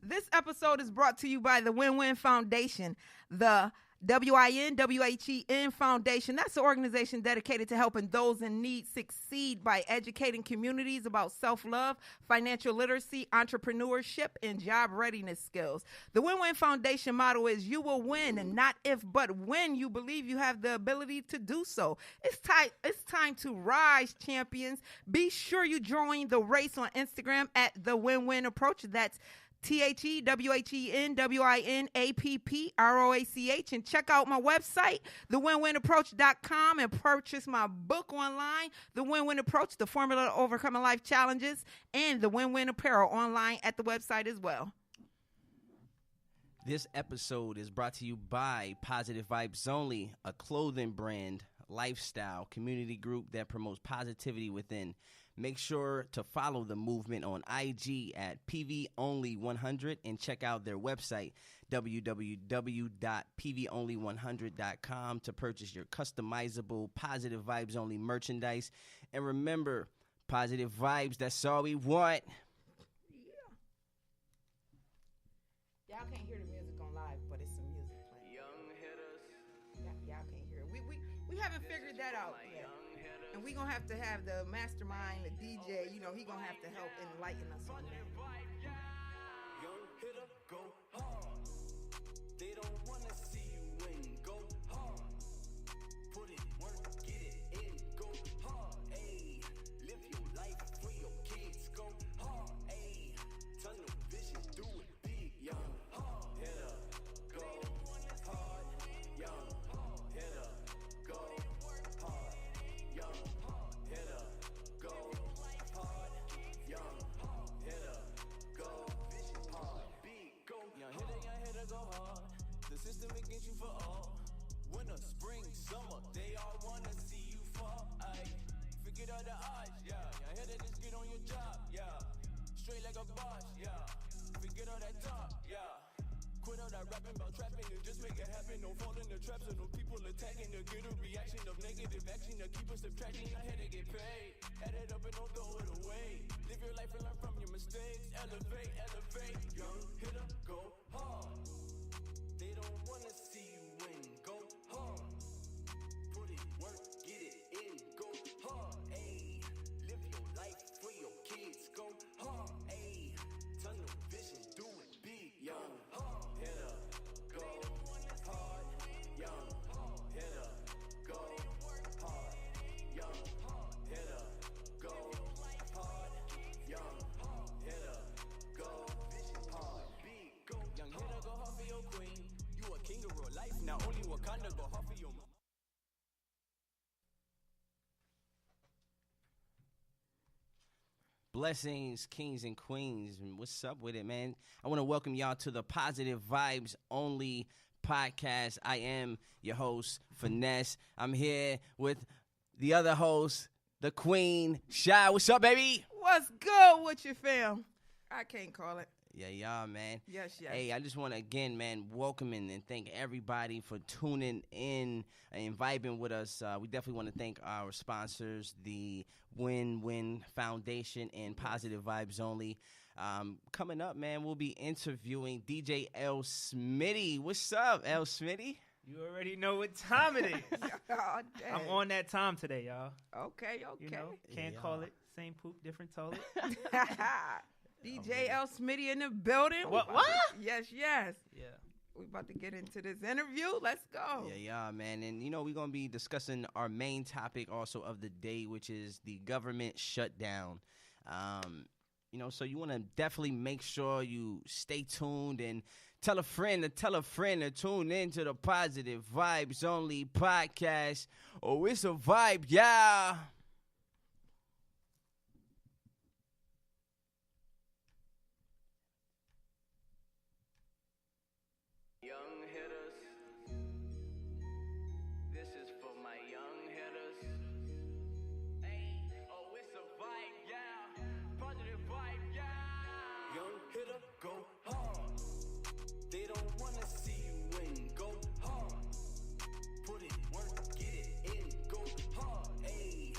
This episode is brought to you by the Win-Win Foundation, the WINWHEN Foundation. That's an organization dedicated to helping those in need succeed by educating communities about self-love, financial literacy, entrepreneurship, and job readiness skills. The Win-Win Foundation motto is you will win, and not if, but when you believe you have the ability to do so. It's time to rise, champions. Be sure you join the race on Instagram at the Win-Win Approach. That's THEWHENWINAPPROACH, and check out my website, thewinwinapproach.com, and purchase my book online, The Win-Win Approach, The Formula to Overcoming Life Challenges, and the Win-Win Apparel online at the website as well. This episode is brought to you by Positive Vibes Only, a clothing brand, lifestyle, community group that promotes positivity within. Make sure to follow the movement on IG at PVOnly100 and check out their website, www.pvonly100.com, to purchase your customizable Positive Vibes Only merchandise. And remember, positive vibes, that's all we want. Y'all can't hear the music on live, but it's some music playing. Young hitters. Y'all can't hear it. We haven't figured that out yet. And we're going to have the mastermind, the DJ, he going to have to help enlighten us on that. Young hitter, go hard. They don't want to see you win. Go hard. Put it, work, get it in. Go hard. Ayy, live your life for your kids. Go hard. Ayy, tunnel vision, do it big. Young hitter, go hard. Young hitter, go hard. Young hitter, go hard. Young hitter, go hard. Big, go young hitter, go hard. The system against you for all. Winter, spring, summer, they all wanna see you fall. Ayy, forget all the odds, yeah. Young hitter, just get on your job, yeah. Straight like a boss, yeah. Forget all that talk, yeah. Quit all that rapping about trapping and just make it happen. Don't fall in the traps of no people attacking. To get a reaction of negative action to keep us subtracting. Your head to get paid. Add it up and don't throw it away. Live your life and learn from your mistakes. Elevate, elevate. Young hitter, go hard. They don't wanna see you win. Go hard. Put it, work, get it in. Go hard. Ayy, live your life for your kids. Go hard. Ayy, tunnel vision, do it big. Young hitter, go hard. Young hitter, go hard. Young hitter, go hard. Young hitter, go hard. Big, go young hitter, go hard for your queen. You a king of real life, not only Wakanda, go hard for your mom. Blessings, kings and queens. What's up with it, man? I want to welcome y'all to the Positive Vibes Only podcast. I am your host, Finesse. I'm here with the other host, the queen, Shy. What's up, baby? What's good with you, fam? I can't call it. Yeah, man. Yes. Hey, I just want to, again, man, welcome and thank everybody for tuning in and vibing with us. We definitely want to thank our sponsors, the Win-Win Foundation and Positive Vibes Only. Coming up, man, we'll be interviewing DJ L. Smitty. What's up, L. Smitty? You already know what time it is. Oh, dang. I'm on that time today, y'all. Okay. You know, can't call it same poop, different toilet. DJ L. Smitty in the building. What? Yes. Yeah. We about to get into this interview. Let's go. Yeah, man. And, we're going to be discussing our main topic also of the day, which is the government shutdown. So you want to definitely make sure you stay tuned and tell a friend to tune in to the Positive Vibes Only podcast. Oh, it's a vibe, yeah. Young hitters, this is for my young hitters. Hey, oh, it's a vibe, yeah. Positive vibe, yeah. Young hitter, go hard. They don't wanna see you win. Go hard. Put it, work, get it in. Go hard. Ayy,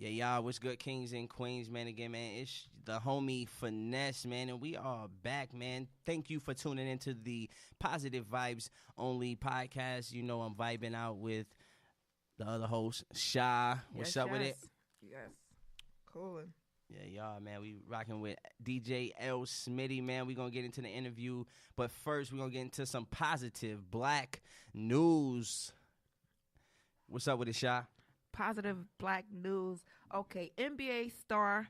Yeah, y'all, what's good, kings and queens, man? Again, man, it's the homie Finesse, man, and we are back, man. Thank you for tuning into the Positive Vibes Only podcast. You know I'm vibing out with the other host, Shy. What's up with it? Yes. Cool. Yeah, y'all, man, we rocking with DJ L. Smitty, man. We going to get into the interview, but first we're going to get into some positive black news. What's up with it, Shy? Positive black news. Okay, NBA superstar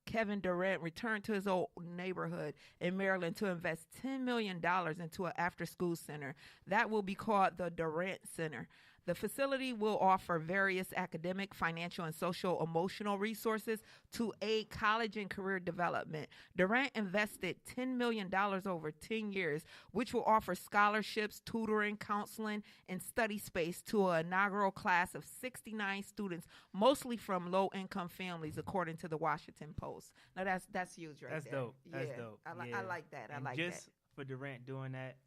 Kevin Durant returned to his old neighborhood in Maryland to invest $10 million into an after-school center that will be called the Durant Center. The facility will offer various academic, financial, and social emotional resources to aid college and career development. Durant invested $10 million over 10 years, which will offer scholarships, tutoring, counseling, and study space to an inaugural class of 69 students, mostly from low-income families, according to the Washington Post. Now, that's huge right That's there. dope. That's dope. I Yeah. like that. And just for Durant doing that,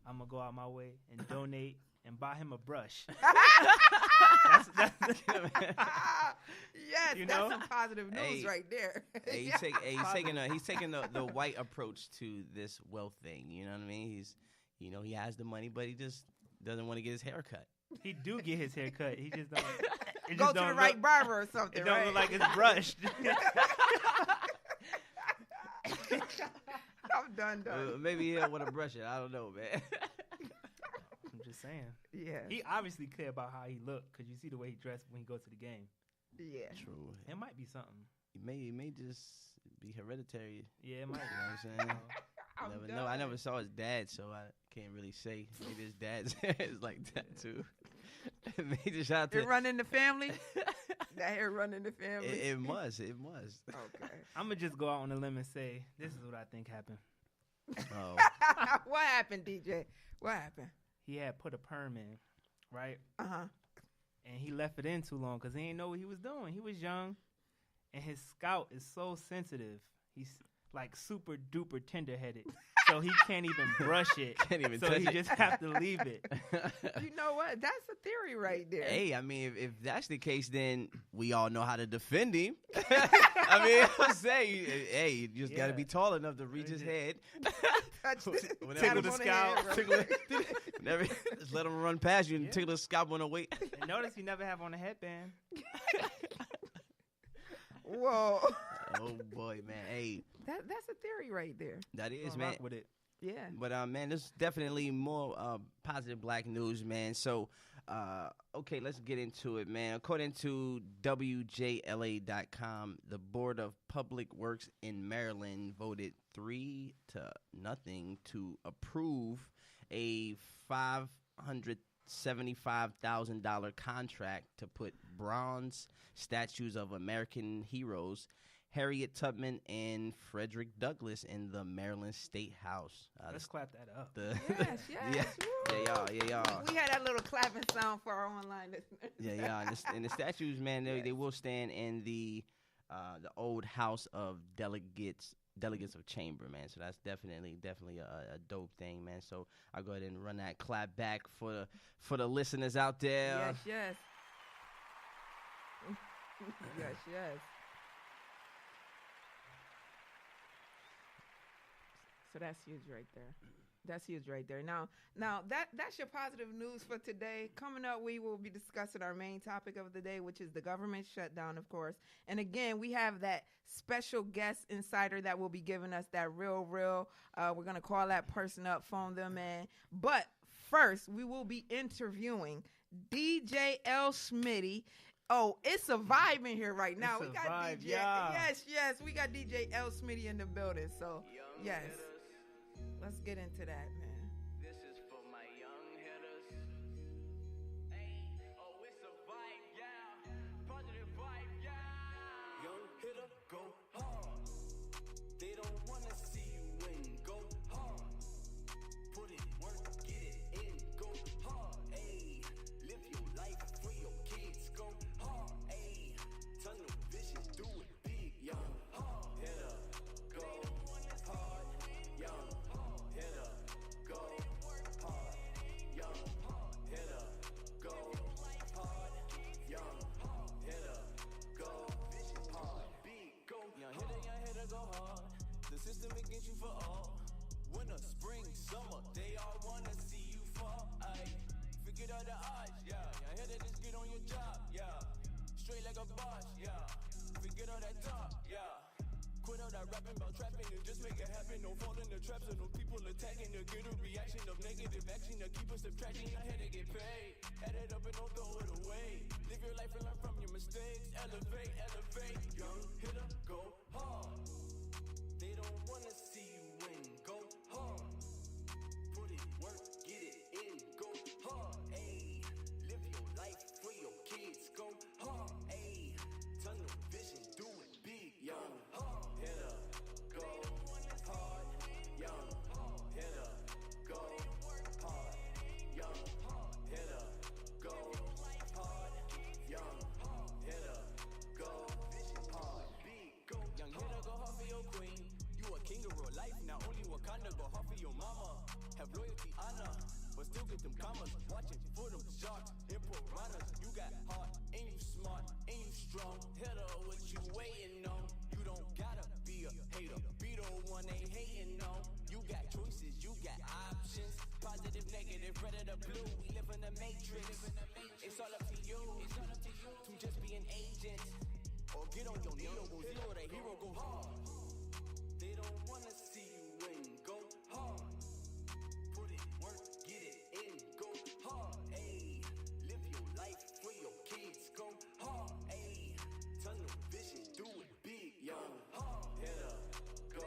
I'm going to go out my way and donate and buy him a brush. that's Yes, You that's know? some positive news right there. Hey, he's taking the white approach to this wealth thing. You know what I mean? He has the money, but he just doesn't want to get his hair cut. He do get his hair cut. He just don't. It Go just to don't the right look, barber or something, It don't right? look like it's brushed. I'm done. Maybe he'll want to brush it. I don't know, man. I'm just saying. Yeah. He obviously care about how he look because you see the way he dressed when he goes to the game. Yeah. True. It might be something. It may just be hereditary. Yeah, it might. You know what I'm saying? I'm Never done. know. I never saw his dad, so I can't really say. Maybe his dad's is like that too. Maybe just out It to. run in the family? That hair run in the family? It must. It must. Okay. I'm going to just go out on a limb and say, this is what I think happened. Oh. What happened, DJ? What happened? He had put a perm in, right? Uh-huh. And he left it in too long because he didn't know what he was doing. He was young, and his scalp is so sensitive. He's like super duper tender headed, so he can't even brush it. Can't even so touch he it. just have to leave it. You know what? That's a theory right there. Hey, I mean, if that's the case, then we all know how to defend him. I mean, I'm saying, hey, you just got to be tall enough to reach his head. Touch Tickle the scalp. Whenever, just let him run past you and tickle the scalp on the way. And notice he never have on a headband. Whoa. Oh boy, man. Hey, That's a theory right there. that is, Gonna man. rock with it. Yeah. But man, there's definitely more positive black news, man. So, okay, let's get into it, man. According to WJLA.com, the Board of Public Works in Maryland voted 3-0 to approve a $575,000 contract to put bronze statues of American heroes Harriet Tubman and Frederick Douglass in the Maryland State House. Let's clap that up. Yes. Yeah, y'all. We had that little clapping sound for our online listeners. Yeah. And the statues, man, they will stand in the old House of Delegates of Chamber, man. So that's definitely a dope thing, man. So I'll go ahead and run that clap back for the listeners out there. Yes. Yes. So that's huge right there. Now that's your positive news for today. Coming up, we will be discussing our main topic of the day, which is the government shutdown, of course. And again, we have that special guest insider that will be giving us that real. We're going to call that person up, phone them in. But first, we will be interviewing DJ L. Smitty. Oh, it's a vibe in here right now. It's We a got vibe, DJ. yeah. Yes, we got DJ L. Smitty in the building. So, yes. Let's get into that, man. This is for my young hitters. Hey, oh, it's a vibe, yeah. Positive vibe, yeah. Young hitter, go hard. They don't wanna see you win. Go hard. Put it, work, get it in. Go hard. Hey, live your life for your kids. Go hard. Hey, tunnel vision, do it big. Young hard hitter, go hard. Young hitter, vaccine to keep us subtracting. I had to get paid. Add it up and don't throw it away. Live your life and learn from your mistakes. Elevate, elevate. Young hitter, go hard. They don't wanna see you win. Go hard. Put in work, get it in. Go hard. Ayy, live your life for your kids. Go hard. Ayy, tunnel vision, do it big. Young hitter, go hard. Young hitter, go hard. Young hitter, go hard. Young hitter, go hard. Big go. Young hitter, go hard for your queen. You a king of real life, not only Wakanda, go hard for your mama. Have loyalty, honor, but still get them commas. Watching for them sharks and piranhas. You got heart and you smart and you strong. Hitter, what you waiting on? You don't gotta be a hater. Be the one they hating on. You got choices, you got options. Positive, negative, red or the blue. We live in the matrix. It's all up to you. To just be an agent. Or get on your knee or go zero. The hero go hard. They don't wanna see you win. Go hard. Put in work, get it in. Go hard. Ayy, live your life for your kids. Go hard. Ayy, tunnel vision, do it big. Young hitter, go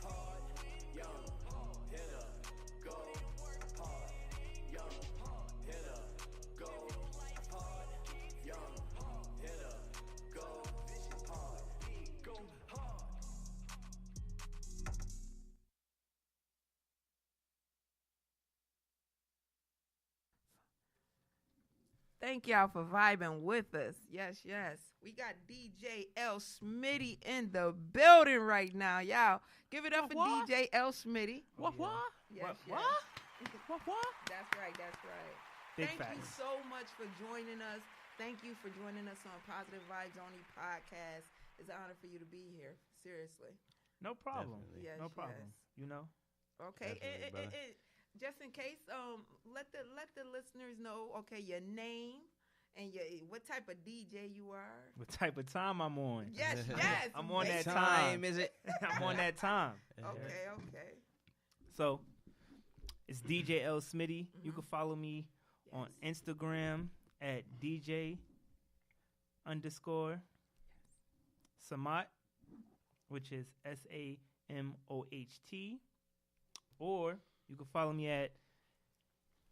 hard. Young hitter, go hard. Young hitter, go hard. Young hitter, go hard. Big, go hard. Thank y'all for vibing with us. Yes, yes. We got DJ L. Smitty in the building right now. Y'all, give it up for What? DJ L. Smitty. What? Yes, What? yes. What? That's right, that's right. Big Thank you facts. so much for joining us. Thank you for joining us on Positive Vibes Only Podcast. It's an honor for you to be here. Seriously. No problem. Definitely. Yes, No problem. yes. You know? Okay. Definitely, brother. Just in case, let the listeners know, okay, your name and what type of DJ you are. What type of time I'm on? Yes, yes. I'm on that basic- time. Is it? I'm on that time. Okay. So it's DJ L. Smitty. You can follow me on Instagram at DJ _ Samat, which is SAMOHT. Or you can follow me at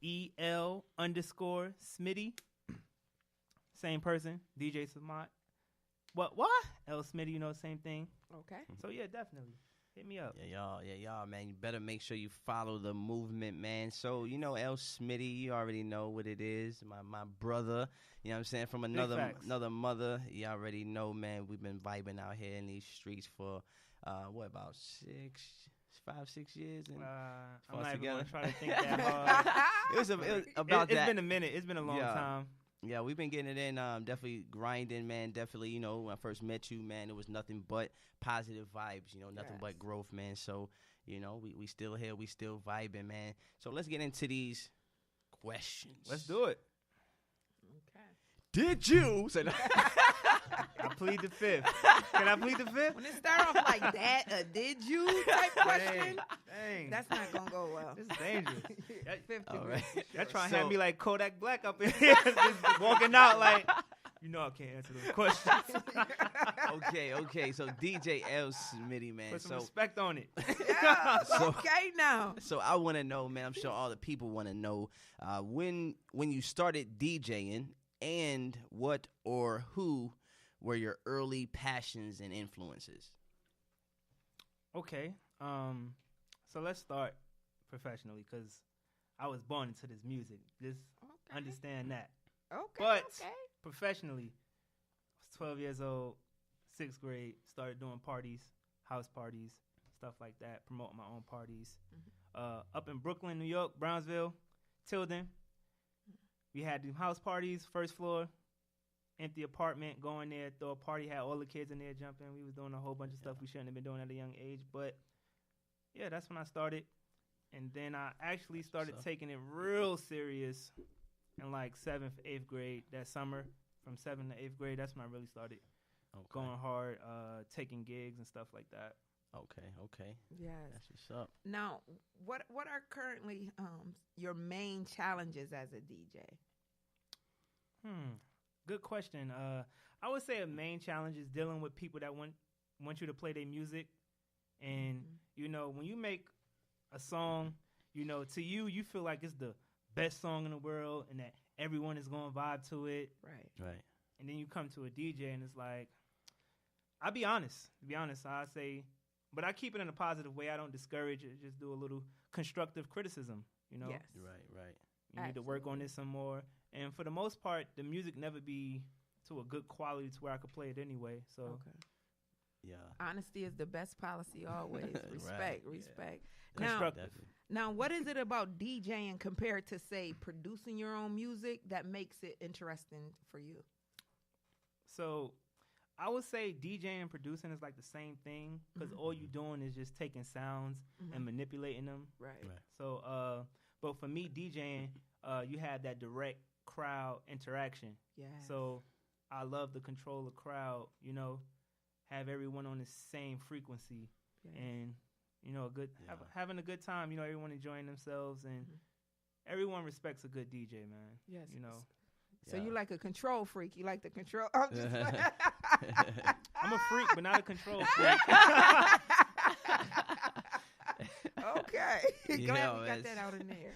EL _ Smitty. Same person, DJ Samat. What? L. Smitty, you know, same thing. Okay. So yeah, definitely. Hit me up. Yeah, y'all, man. You better make sure you follow the movement, man. So, you know, L. Smitty, you already know what it is. My brother, you know what I'm saying, from another facts. mother. You already know, man. We've been vibing out here in these streets for, about 5, 6 years? And I'm not even together. going to try to think that hard. it was about It's that. been a minute. It's been a long Yeah. time. Yeah, we've been getting it in, definitely grinding, man. Definitely, you know, when I first met you, man, it was nothing but positive vibes, you know, nothing but growth, man. So, you know, we still here, we still vibing, man. So let's get into these questions. Let's do it. Okay. Did you? Say no. I plead the fifth. Can I plead the fifth? When it start off like that, did you type question, Dang. that's not going to go well. This is dangerous. 50 All right. Y'all trying to So- have me like Kodak Black up in here, just walking out like, you know I can't answer those questions. Okay. So DJ L. Smitty, man. Put some So respect on it. Yeah, So- okay now. So I want to know, man. I'm sure all the people want to know when you started DJing, and what or who were your early passions and influences. Okay. So let's start professionally because I was born into this music. Just Okay. understand that. Okay. But okay. professionally, I was 12 years old, 6th grade, started doing parties, house parties, stuff like that, promoting my own parties. Up in Brooklyn, New York, Brownsville, Tilden, we had the house parties, first floor, empty apartment, go in there, throw a party, had all the kids in there jumping. We was doing a whole bunch of stuff we shouldn't have been doing at a young age. But, yeah, that's when I started. And then I actually started taking it real serious in like 7th, 8th grade that summer. From 7th to 8th grade, that's when I really started going hard, taking gigs and stuff like that. Okay. Yes. That's what's up. Now, what are currently your main challenges as a DJ? Good question. I would say a main challenge is dealing with people that want you to play their music, and you know, when you make a song, you know, to you feel like it's the best song in the world, and that everyone is going to vibe to it. Right. And then you come to a DJ, and it's like, I'll be honest. I say, but I keep it in a positive way. I don't discourage it. Just do a little constructive criticism. You know. Yes. Right. You need to work on this some more. And for the most part, the music never be to a good quality to where I could play it anyway. So, Okay. Yeah. Honesty is the best policy always. Respect. Yeah. Now, Definitely. now, what is it about DJing compared to, say, producing your own music that makes it interesting for you? So I would say DJing and producing is like the same thing, because all you're doing is just taking sounds and manipulating them. Right. So, but for me, DJing, you have that direct crowd interaction. Yeah. So I love to control the crowd, you know, have everyone on the same frequency, and, you know, having a good time, you know, everyone enjoying themselves, and everyone respects a good DJ, man. Yes. You know. So you like a control freak. You like the control. I'm just I'm a freak, but not a control freak. Okay. Glad we got that out in there.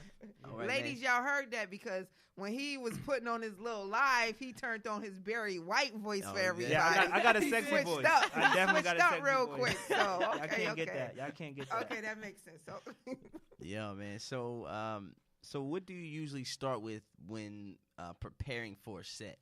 Right, Ladies, y'all heard that, because when he was putting on his little live, he turned on his Barry White voice for everybody. Yeah, I got a He sexy switched voice. Up. I definitely got a Switched sexy up real voice. quick. So, Y'all okay, can't get that. Y'all can't get that. Okay, that makes sense. So, Yeah, man. So what do you usually start with when preparing for a set?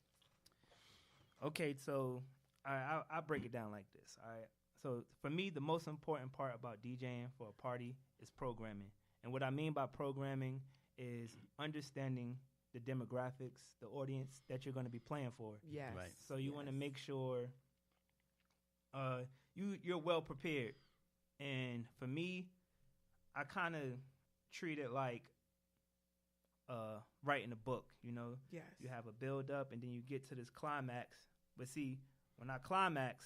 Okay, so I'll break it down like this. All right. So for me, the most important part about DJing for a party is programming. And what I mean by programming is understanding the demographics, the audience that you're going to be playing for. yes. Right. So you want to make sure you're well prepared. And for me, I kind of treat it like writing a book, you know. Yes. You have a build up, and then you get to this climax. But see, when I climax,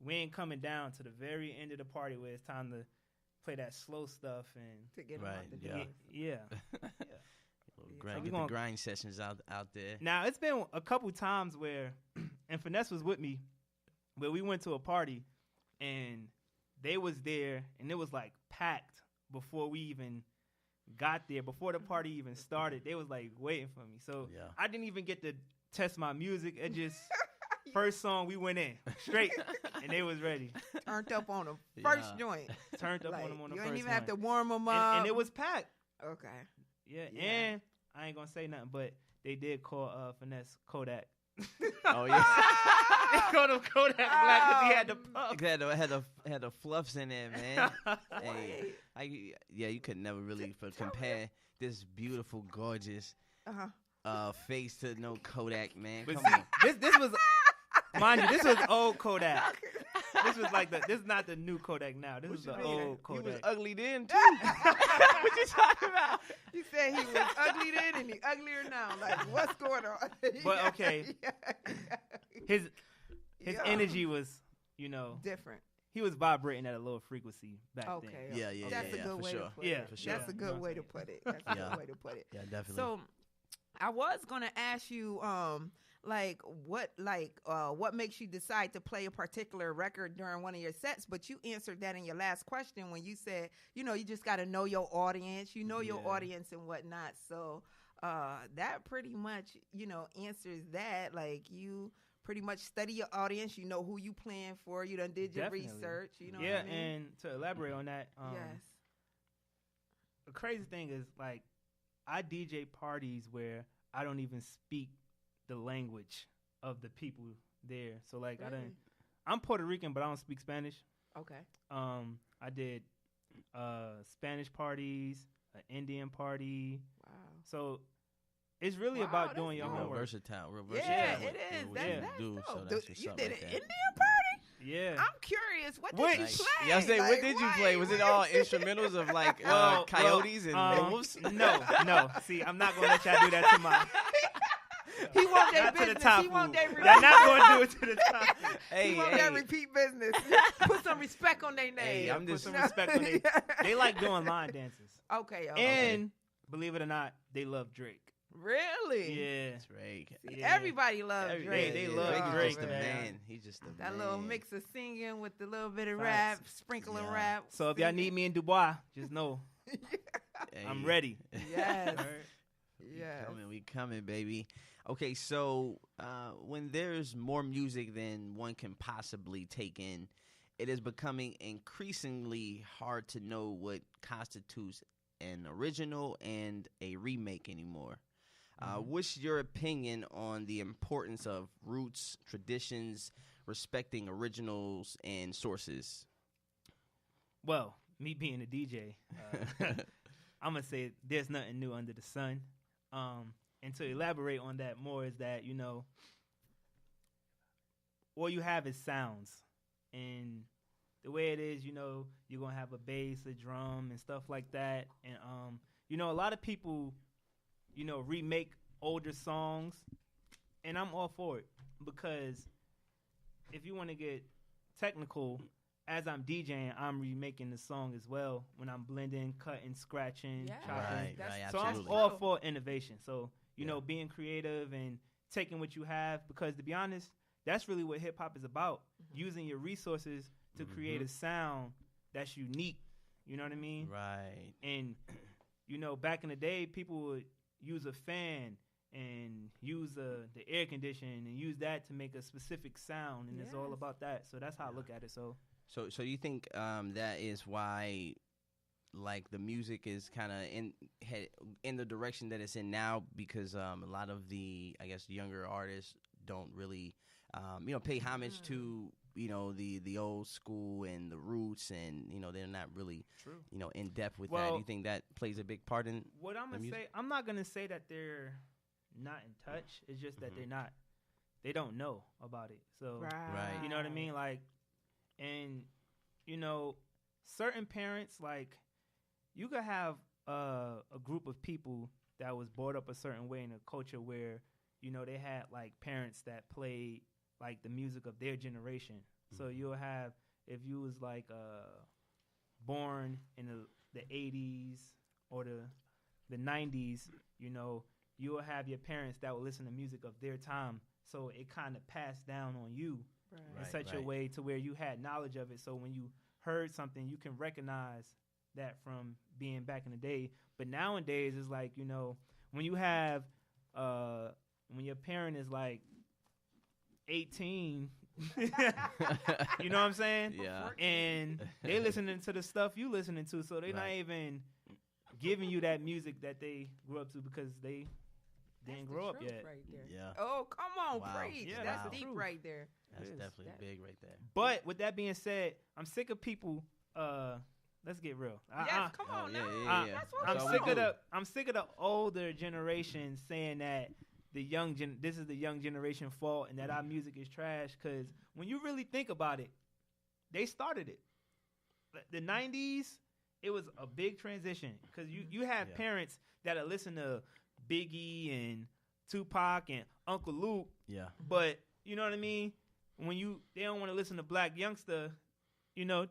we ain't coming down to the very end of the party where it's time to play that slow stuff and To get him Right, out the yeah. door. yeah. Get we the gon- grind sessions out there. Now it's been a couple times where, and Finesse was with me, where we went to a party, and they was there, and it was like packed before we even got there. Before the party even started, they was like waiting for me. So Yeah. I didn't even get to test my music. It just first song we went in straight, and they was ready. Turned up on him. First Yeah. joint. Turned up Like, on them on the you first ain't even one. have to warm them up. And it was packed. Okay. Yeah, Yeah. and I ain't gonna say nothing, but they did call Finesse Kodak. Oh yeah. They called him Kodak Black because he had the puff. had the fluffs in there, man. Hey, you could never really compare this beautiful, gorgeous face to no Kodak, man. But Come see, on. this was, mind you, this was old Kodak. This was like this is not the new Kodak now. This is the old He was Kodak. ugly then too. What you talking about? You said he was ugly then and he uglier now. Like, what's going on? But okay, his Yeah. energy was, you know, different. he was vibrating at a lower frequency back Okay. then. Yeah, That's a good for way sure. to put Yeah, it. for sure. That's a good way to put it. That's a good way to put it. Yeah, definitely. So, I was gonna ask you, what makes you decide to play a particular record during one of your sets? But you answered that in your last question when you said, you know, you just got to know your audience. You know your Yeah. audience and whatnot. So, that pretty much, you know, answers that. Like, you pretty much study your audience. You know who you playing for. You done did your Definitely. research. You know Yeah, what I mean? and to elaborate on that, Yes. the crazy thing is, like, I DJ parties where I don't even speak the language of the people there. So, like, Really? I'm Puerto Rican, but I don't speak Spanish. Okay. I did Spanish parties, an Indian party. Wow. So it's really Wow, about that's doing your dope. real homework. versatile. Yeah, with it is. what That's, you that's do. dope. So Dude, that's what's you up did like an that. Indian party? Yeah. I'm curious. What What? did you play? Yeah, I say, what Like, did you what? play? Was it all instrumentals of like Well, coyotes and wolves? No. See, I'm not gonna let y'all do that to my. He want their Not to the business. top. He want their Y'all not gonna do it to the top. He want their repeat business. Put some respect on their name. Hey, I'm Put just some respect on they like doing line dances. Okay. And believe it or not, they love Drake. Really? Yeah. Drake. Yeah. Everybody loves Drake. They love Drake. Drake, Is just the man. man. He's just the That man. little mix of singing with the little bit of Facts. rap, sprinkling Yeah. rap. So if y'all need me in Dubois, just know Hey. I'm ready. Yes. We Yes. we coming, baby. Okay, so when there's more music than one can possibly take in, it is becoming increasingly hard to know what constitutes an original and a remake anymore. What's your opinion on the importance of roots, traditions, respecting originals and sources? Well, me being a DJ, I'm gonna say there's nothing new under the sun. And to elaborate on that more is that, you know, all you have is sounds. And the way it is, you know, you're going to have a bass, a drum, and stuff like that. And, you know, a lot of people, you know, remake older songs. And I'm all for it. Because if you want to get technical, as I'm DJing, I'm remaking the song as well. When I'm blending, cutting, scratching, Yeah. chopping. Right, So I'm absolutely. all for innovation. So, you Yeah. know, being creative and taking what you have, because to be honest, that's really what hip hop is about. Using your resources to create a sound that's unique. You know what I mean? Right. And, you know, back in the day, people would use a fan and use the air conditioning and use that to make a specific sound. And it's all Yes. about that. So that's how I look at it. So So you think that is why, like, the music is kind of in the direction that it's in now, because a lot of the, I guess, younger artists don't really pay homage to, you know, the old school and the roots, and, you know, they're not really you know, in depth with that. Well, Do you think that plays a big part in what I'm the gonna music? say, I'm not gonna say that they're not in touch. It's just that they don't know about it. So Right. you know what I mean? Like, and you know, certain parents, like, you could have a group of people that was brought up a certain way in a culture where, you know, they had like parents that played like the music of their generation. So you'll have, if you was like born in the 80s or the 90s, you know, you'll have your parents that will listen to music of their time. So it kind of passed down on you in such a way to where you had knowledge of it. So when you heard something, you can recognize that from being back in the day. But nowadays, it's like, you know, when you have, when your parent is like 18, you know what I'm saying? Yeah. And they listening to the stuff you listening to, so they're not Right. even giving you that music that they grew up to because they didn't grow up yet. Right there. Yeah. Oh, come on, Wow. preach. Yeah, That's wow. deep True. right there. That's It is. definitely big right there. But with that being said, I'm sick of people. Let's get real. Yes, come Oh, on yeah, now. yeah, yeah. That's what I'm So sick we of do. I'm sick of the older generation saying that this is the young generation fault and that our music is trash. Because when you really think about it, they started it. The 90s, it was a big transition because you have Yeah. parents that are listening to Biggie and Tupac and Uncle Luke, Yeah. but you know what I mean. When they don't want to listen to Black Youngster, you know,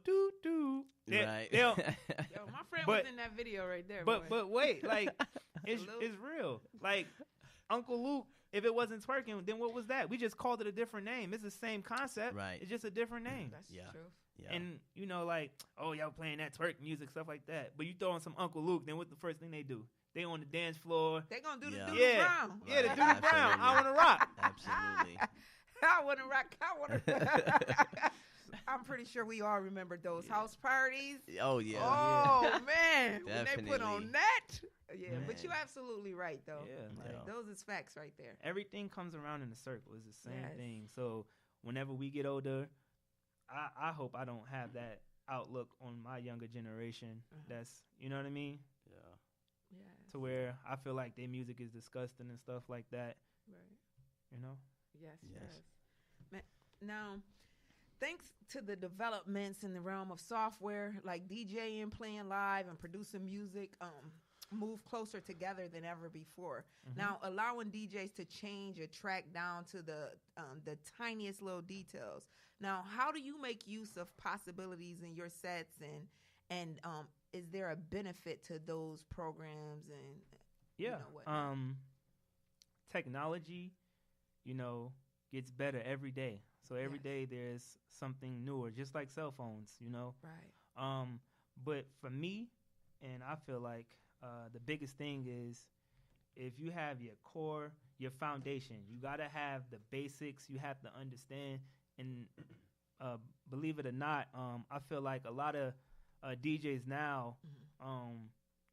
Right. They'll, Yo, my friend But- was in that video right there. but boy. wait, like it's Luke. real. Like Uncle Luke, if it wasn't twerking, then what was that? We just called it a different name. It's the same concept. Right. It's just a different name. That's Yeah. the truth. Yeah. And you know, like, oh, y'all playing that twerk music, stuff like that. But you throw on some Uncle Luke, then what's the first thing they do? They on the dance floor. They gonna do the Yeah. Doodle Yeah. Brown. Yeah, the Right. Doodle Brown. I want to rock. Absolutely. I wanna rock. I wanna. I'm pretty sure we all remember those house parties. Oh yeah. Oh man, when they put Definitely. on that. Yeah, but Man. you're absolutely right though. Yeah, like, Yeah. Those is facts right there. everything comes around in a circle. It's the same Yes. thing. So whenever we get older, I hope I don't have that outlook on my younger generation. That's, you know what I mean? Yeah. Yeah. To where I feel like their music is disgusting and stuff like that. Right. You know? Yes. Yes. Yes. Now, thanks to the developments in the realm of software like DJing, playing live, and producing music, move closer together than ever before. Mhm. Now, allowing DJs to change a track down to the tiniest little details. Now, how do you make use of possibilities in your sets, and is there a benefit to those programs and Yeah. whatnot? Technology, gets better every day. So every Yes. day there's something newer, just like cell phones, Right. But for me, and I feel like the biggest thing is if you have your core, your foundation, you got to have the basics. You have to understand. And believe it or not, I feel like a lot of DJs now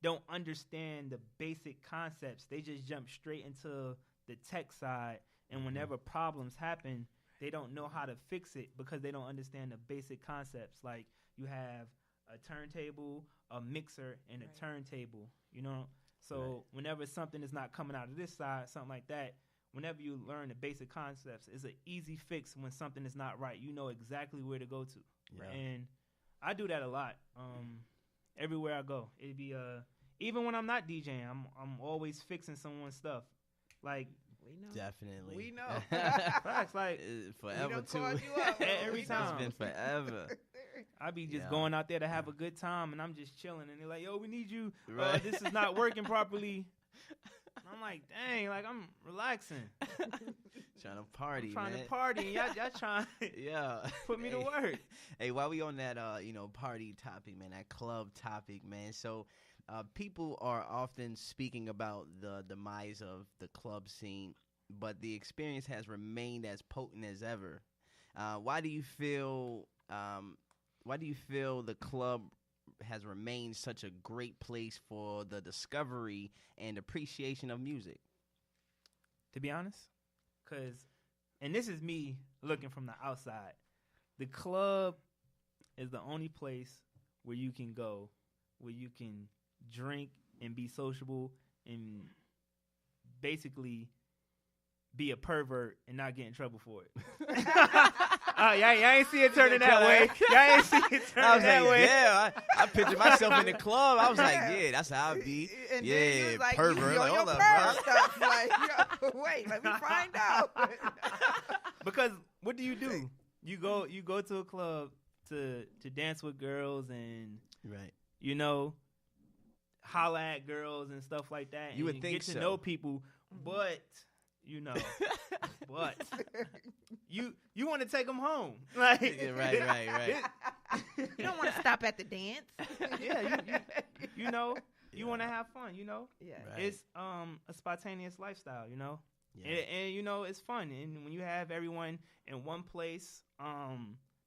don't understand the basic concepts. They just jump straight into the tech side. And whenever problems happen, they don't know how to fix it because they don't understand the basic concepts. Like you have a turntable, a mixer, and a Right. turntable, So whenever something is not coming out of this side, something like that, whenever you learn the basic concepts, it's an easy fix when something is not right. You know exactly where to go to. Yeah. And I do that a lot. Everywhere I go. It'd be even when I'm not DJing, I'm always fixing someone's stuff. Like We know. Definitely. We know. facts, like Forever We done too. called you out. Every We time. It's been forever. I be just Yeah. going out there to have a good time, and I'm just chilling, and they're like, "Yo, we need you. Right. This is not working properly." And I'm like, "Dang, like I'm relaxing, Trying to party, I'm trying man. to party, and y'all trying to Yeah. put me to work." Hey, while we on that, party topic, man, that club topic, man. So, people are often speaking about the demise of the club scene, but the experience has remained as potent as ever. Why do you feel? Why do you feel the club has remained such a great place for the discovery and appreciation of music? To be honest, and this is me looking from the outside, the club is the only place where you can go, where you can drink and be sociable and basically be a pervert and not get in trouble for it. Y'all ain't see it turning that way. Y'all ain't see it I turning was that like, way. yeah, I pictured myself in the club. I was like, yeah, that's how I be. And Yeah, then you was like, pervert. You Like, on hold your up, perv bro. stuff. Like, yo, wait, let me find out. Because what do? You go to a club to dance with girls and Right. holla at girls and stuff like that. You and would think get to so. know people, but but you want to take them home, like Yeah, right. You don't want to stop at the dance. Yeah, you want to have fun, Yeah. Right. It's a spontaneous lifestyle, Yeah. and it's fun. And when you have everyone in one place,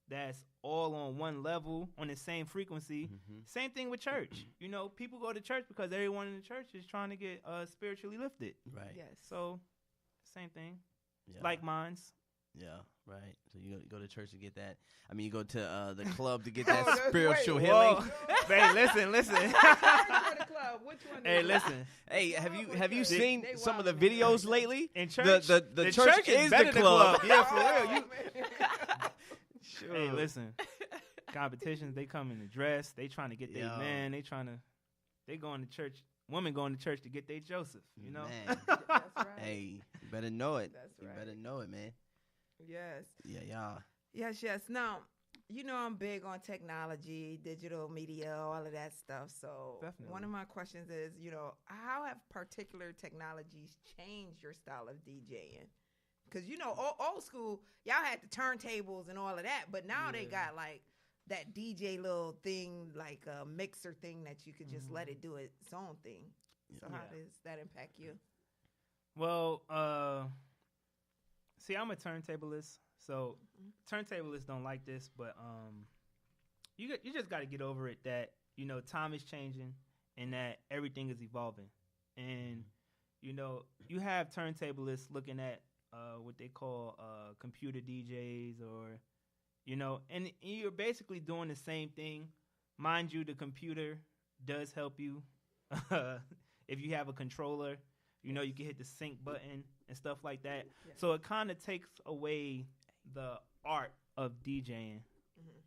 that's all on one level, on the same frequency. Mhm. Same thing with church. People go to church because everyone in the church is trying to get spiritually lifted. Right. Yes. So, same thing. Yeah. Like minds. Yeah. Right. So you go to church to get that. I mean, you go to the club to get Oh, that that's- spiritual wait, healing. Whoa. Hey, listen. Which one the club? Which one? Hey, listen. Hey, have you They seen some of the wildin', man. videos lately? In church, The church is better the than club. Yeah, for real. Sure. Hey, listen. Competitions, they come in the dress. They trying to get their Yo. man. They going to church. Women going to church to get their Joseph. Man. That's right. Hey, you better know it. That's You right. better know it, man. Yes. Yeah, y'all. Yes. Now, I'm big on technology, digital media, all of that stuff. So Definitely. one of my questions is, how have particular technologies changed your style of DJing? Because, old school, y'all had the turntables and all of that, but now they Yeah. got like that DJ little thing, like a mixer thing that you could just let it do its own thing. So how Yeah. does that impact you? Well, see, I'm a turntablist, so turntablists don't like this, but you just got to get over it that time is changing and that everything is evolving, and you have turntablists looking at what they call computer DJs, or and you're basically doing the same thing. Mind you, the computer does help you if you have a controller. You can hit the sync button and stuff like that. Yeah. So it kind of takes away the art of DJing. Mhm.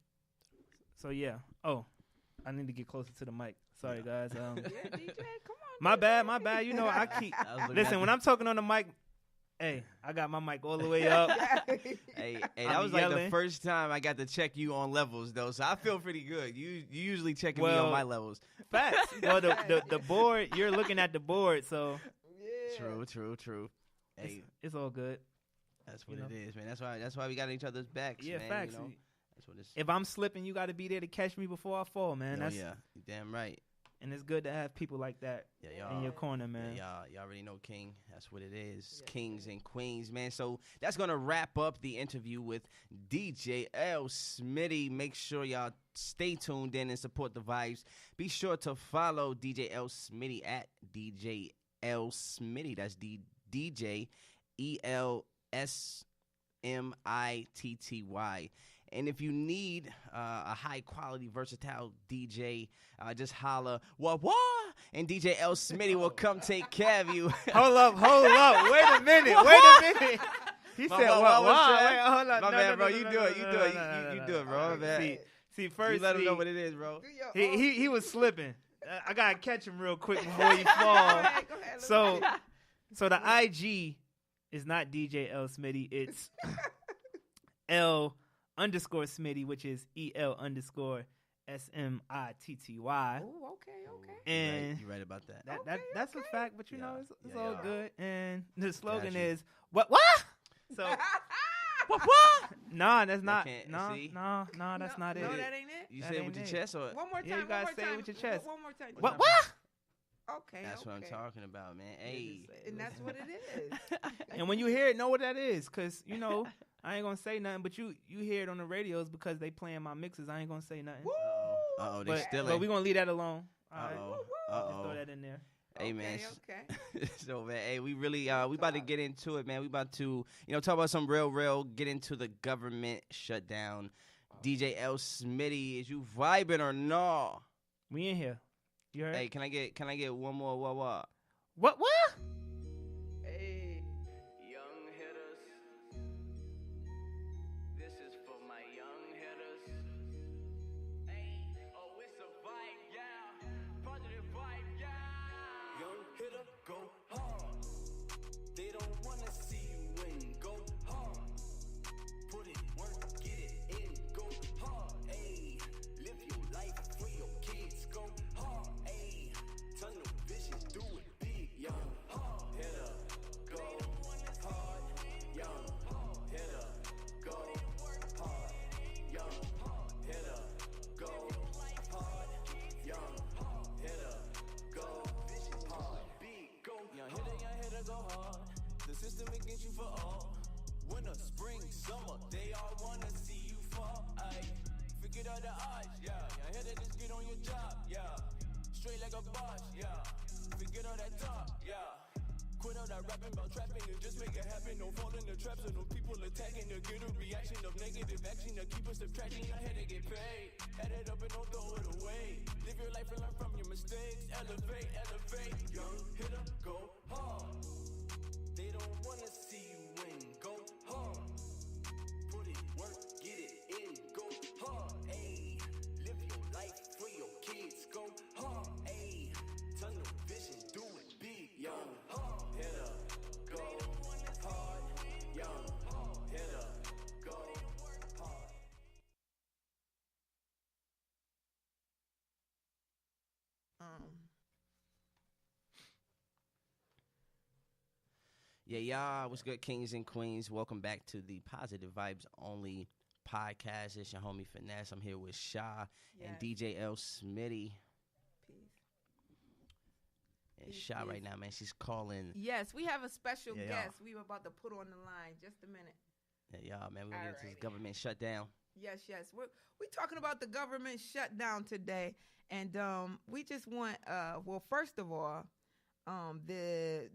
So yeah. Oh, I need to get closer to the mic. Sorry, guys. Yeah, DJ, come My bad. You know, I keep I was looking listen at when I'm talking on the mic. Hey, I got my mic all the way up. Hey, I that be was like the yelling. first time I got to check you on levels though, so I feel pretty good. You usually checking me Well, on my levels. Facts. Well, the board, you're looking at the board, so True. Hey, it's all good. that's what you it know. is, man. That's why we got each other's backs, Yeah, man. facts. You know? That's what it's. If I'm slipping, you got to be there to catch me before I fall, man. Oh, yeah, you damn right. And it's good to have people like that Yeah, in y'all. your corner, man. Yeah, y'all already know King. That's what it is. Kings and queens, man. So that's going to wrap up the interview with DJ L. Smitty. Make sure y'all stay tuned in and support the vibes. Be sure to follow DJ L. Smitty at DJ L. Smitty. That's DJ ELSMITTY. And if you need a high-quality, versatile DJ, just holla, wah, and DJ L. Smitty will come take care of you. Hold up. Wait a minute. He said, what was Wait, that? hold up. My No, man, no, bro, no, you no, do no, it. no, You no, do it. no, no, You no, do no. it, bro. My bad. See, first, You let him know what it is, bro. he was slipping. I gotta catch him real quick before he Go falls. ahead, let me So, see. so the IG is not DJ L Smitty. It's L_Smitty, which is EL_SMITTY. Ooh, okay. And You right about that. that's a fact, but you Yeah. know it's Yeah, all yeah. good. And the slogan you. is what? So what? Nah, that's not. can't- No, see? no, that's not No, it. that ain't it. You That say it ain't with your it. chest or? One more time. Yeah, you one gotta more say it time. with your chest. One more time. What? Okay. That's what I'm okay. talking about, man. Hey. And that's what it is. And when you hear it, know what that is, cause you know I ain't gonna say nothing, but you hear it on the radios because they playing my mixes. I ain't gonna say nothing. Uh-oh, they But, stealing. but we gonna leave that alone. All right, Uh-oh. just throw Uh-oh. that in there. Hey, man. Okay. So, man, hey, we really, we about to get into it, man. We about to, talk about some real, get into the government shutdown. DJ L. Smitty, is you vibing or no? We in here. You heard? Hey, can I get one more wah? What? Hey. Young hitters. This is for my young hitters. Hey, oh, it's a vibe, yeah. Positive vibe, yeah. Young hitter, go hard. They don't wanna see you win. Go hard. Put it, work, get it in. Go hard. Hey, live your life for your kids. Go hard. Hey, tunnel vision, do it big. Young hitter, go hard. Young hitter, go hard. Young hitter, go hard. Young hitter, go hard. Big, go young hitter, go hard. The system against you for all. Winter, spring, summer, they all wanna see you fall. Aye, forget all the odds, yeah. Young hitter, just get on your job, yeah. Straight like a boss, yeah. Forget all that talk, yeah. Quit all that rapping about trapping and just make it happen. Don't fall in the traps of no people attacking to get a reaction of negative action to keep us subtracting. Your head to get paid. Add it up and don't throw it away. Live your life and learn from your mistakes. Elevate. Young hitter, go hard. They don't wanna see you win. Go hard. Put it, work, get it in. Go hard. Ayy, live your life for your kids. Go hard. Ayy, tunnel vision, do it big. Young hitter, go hard. Young hitter, go hard. Yeah, y'all. What's good, kings and queens? Welcome back to the Positive Vibes Only podcast. It's your homie Finesse. I'm here with Sha and Yes. DJ L. Smitty. Peace. And Peace, Sha peace. right now, man, she's calling. Yes, we have a special Yeah, guest we were about to put on the line. Just a minute. Yeah, y'all, man, we're going to get into this Alrighty. government shutdown. Yes. We're talking about the government shutdown today, and we just want well, first of all, the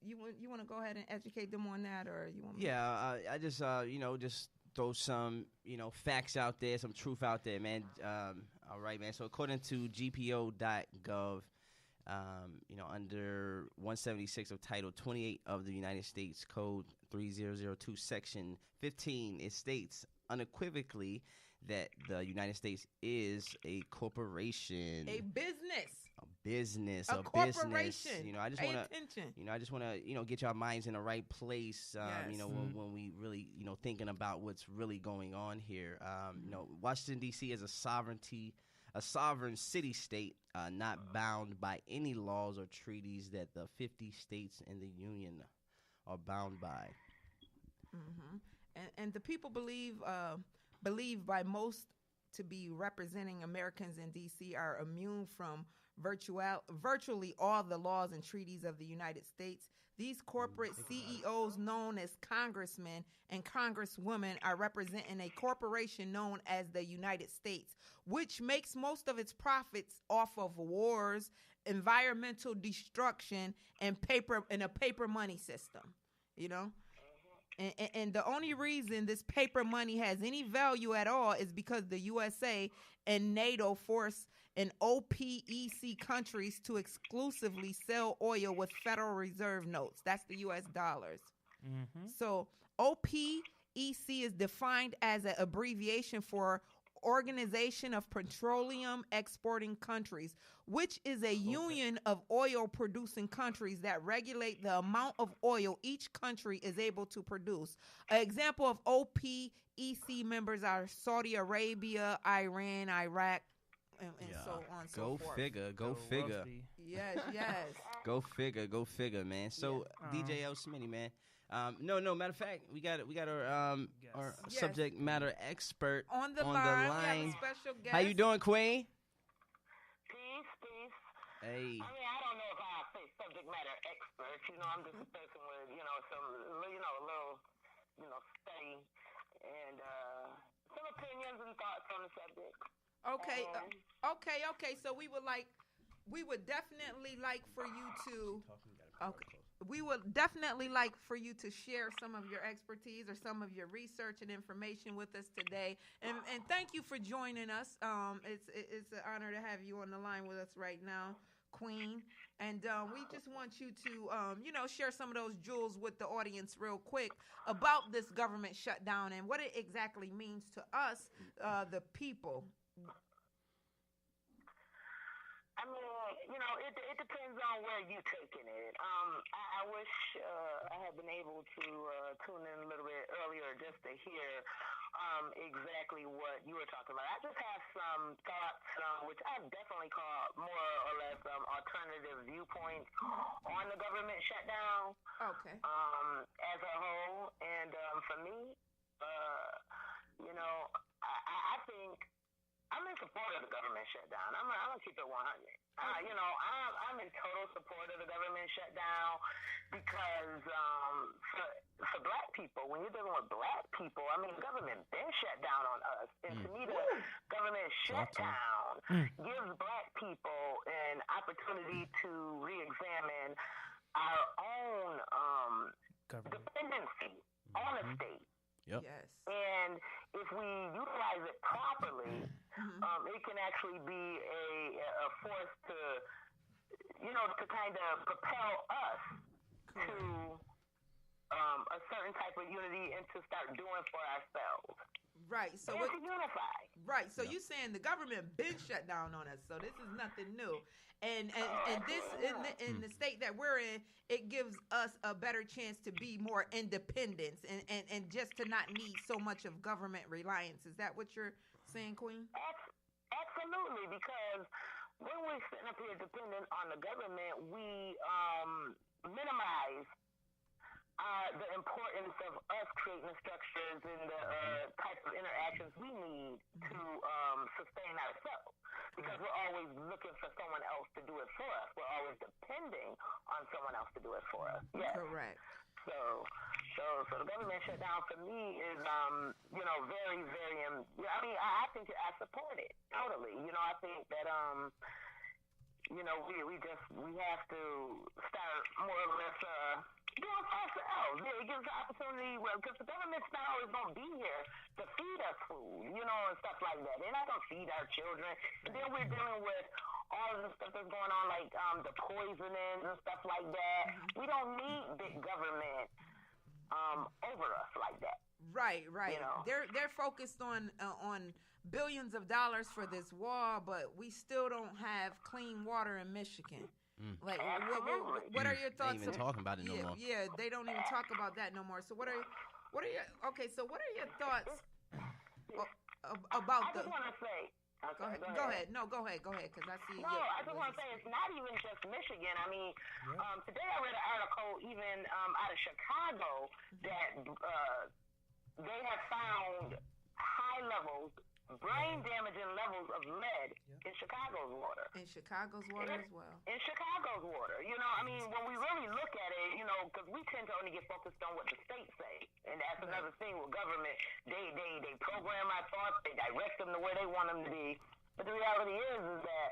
you want to go ahead and educate them on that, or you want me? Yeah, I just just throw some facts out there, some truth out there, man. All right, man. So according to GPO.gov, under 176 of Title 28 of the United States Code 3002, Section 15, it states unequivocally that the United States is a corporation, A business. a business, A business. corporation. You know, I just Pay want to, attention. you know, I just want to, you know, get your minds in the right place. You Yes. know, when we really, you know, thinking about what's really going on here. You know, Washington D.C. is a sovereign city-state, not bound by any laws or treaties that the 50 states in the union are bound by. Hmm. And the people believe by most to be representing Americans in D.C. are immune from virtually all the laws and treaties of the United States. These corporate CEOs, known as congressmen and congresswomen, are representing a corporation known as the United States, which makes most of its profits off of wars, environmental destruction, and a paper money system. You know. And the only reason this paper money has any value at all is because the USA and NATO force an OPEC countries to exclusively sell oil with Federal Reserve notes. That's the US dollars. Mm-hmm. So OPEC is defined as an abbreviation for Organization of Petroleum Exporting Countries, which is a union of oil producing countries that regulate the amount of oil each country is able to produce. An example of OPEC members are Saudi Arabia, Iran, Iraq, and so on and so forth. Go figure. Rusty. Yes, yes. Go figure, man. So DJ L. Smitty, man. No. Matter of fact, we got our Yes. subject matter expert On the line, we have a special guest. How you doing, Queen? Peace. Hey. I mean, I don't know if I say subject matter expert. You know, I'm just a person with, you know, some, you know, a little, you know, study and some opinions and thoughts on the subject. Okay. Okay. So we would definitely like for you to. Okay. We would definitely like for you to share some of your expertise or some of your research and information with us today. And thank you for joining us. It's an honor to have you on the line with us right now, Queen. And we just want you to, share some of those jewels with the audience real quick about this government shutdown and what it exactly means to us, the people. I mean, you know, it depends on where you're taking it. I wish I had been able to tune in a little bit earlier just to hear exactly what you were talking about. I just have some thoughts, which I definitely call more or less alternative viewpoints on the government shutdown. Okay. As a whole, and for me, you know, I think I'm in support of the government shutdown. I'm gonna keep it 100. You know, I'm in total support of the government shutdown because for black people, when you're dealing with black people, I mean, the government been shut down on us, and to me, the government shutdown gives black people an opportunity to re-examine our own dependency on the state. Yep. Yes. And if we utilize it properly, it can actually be a force to, you know, to kind of propel us to a certain type of unity and to start doing for ourselves. Right. So and to unify. Right. So you saying the government been shut down on us. So this is nothing new. And this in the state that we're in, it gives us a better chance to be more independent and just to not need so much of government reliance. Is that what you're saying, Queen? Absolutely, because when we're sitting up here dependent on the government, we minimize the importance of us creating the structures and the types of interactions we need to sustain ourselves. Because we're always looking for someone else to do it for us. We're always depending on someone else to do it for us. Yes. Correct. So the government shutdown for me is, you know, very, very. I mean, I think I support it totally. You know, I think that you know, we have to start more or less doing for ourselves. Yeah, it gives the opportunity, because the government's not always going to be here to feed us food, you know, and stuff like that. They're not going to feed our children. And then we're dealing with all of the stuff that's going on, like the poisonings and stuff like that. We don't need big government over us like that. Right. You know? They're focused on billions of dollars for this wall, but we still don't have clean water in Michigan. Like, what are your thoughts? They ain't even talking about it no more. Yeah, they don't even talk about that no more. So what are your thoughts about I just want to say. Okay, Go ahead. No, go ahead, because I see. No, I just want to say it's not even just Michigan. I mean, today I read an article even out of Chicago that they have found high levels, brain-damaging levels of lead in Chicago's water. In Chicago's water as well. In Chicago's water. You know, I mean, when we really look at it, you know, because we tend to only get focused on what the states say. And that's another thing with government. They program our thoughts. They direct them to where they want them to be. But the reality is that